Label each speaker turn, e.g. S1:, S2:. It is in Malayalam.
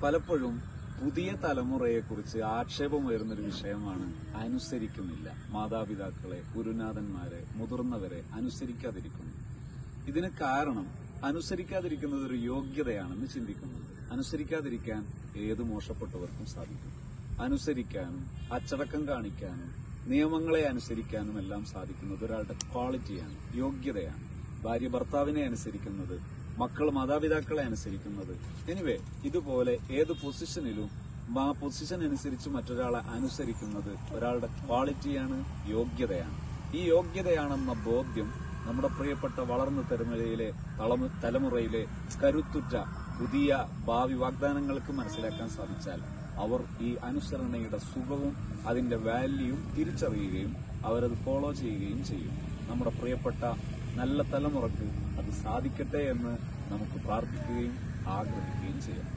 S1: പലപ്പോഴും പുതിയ തലമുറയെക്കുറിച്ച് ആക്ഷേപമുയർന്നൊരു വിഷയമാണ് അനുസരിക്കുന്നില്ല. മാതാപിതാക്കളെ, ഗുരുനാഥന്മാരെ, മുതിർന്നവരെ അനുസരിക്കാതിരിക്കുന്നു. ഇതിന് കാരണം അനുസരിക്കാതിരിക്കുന്നത് ഒരു യോഗ്യതയാണെന്ന് ചിന്തിക്കുന്നുണ്ട്. അനുസരിക്കാതിരിക്കാൻ ഏത് മോശപ്പെട്ടവർക്കും സാധിക്കും. അനുസരിക്കാനും അച്ചടക്കം കാണിക്കാനും നിയമങ്ങളെ അനുസരിക്കാനും എല്ലാം സാധിക്കുന്നത് ഒരാളുടെ ക്വാളിറ്റിയാണ്, യോഗ്യതയാണ്. ഭാര്യ ഭർത്താവിനെ അനുസരിക്കുന്നത്, മക്കൾ മാതാപിതാക്കളെ അനുസരിക്കുന്നത്, എനിവേ ഇതുപോലെ ഏത് പൊസിഷനിലും ആ പൊസിഷൻ അനുസരിച്ച് മറ്റൊരാളെ അനുസരിക്കുന്നത് ഒരാളുടെ ക്വാളിറ്റിയാണ്, യോഗ്യതയാണ്. ഈ യോഗ്യതയാണെന്ന ബോധ്യം നമ്മുടെ പ്രിയപ്പെട്ട വളർന്ന തലമുറയിലെ കരുത്തുറ്റ പുതിയ ഭാവി വാഗ്ദാനങ്ങൾക്ക് മനസ്സിലാക്കാൻ സാധിച്ചാൽ അവർ ഈ അനുസരണയുടെ സുഖവും അതിന്റെ വാല്യൂവും തിരിച്ചറിയുകയും അവരത് ഫോളോ ചെയ്യുകയും ചെയ്യും. നമ്മുടെ പ്രിയപ്പെട്ട നല്ല തലമുറക്ക് അത് സാധിക്കട്ടെ എന്ന് നമുക്ക് പ്രാർത്ഥിക്കുകയും ആഗ്രഹിക്കുകയും ചെയ്യാം.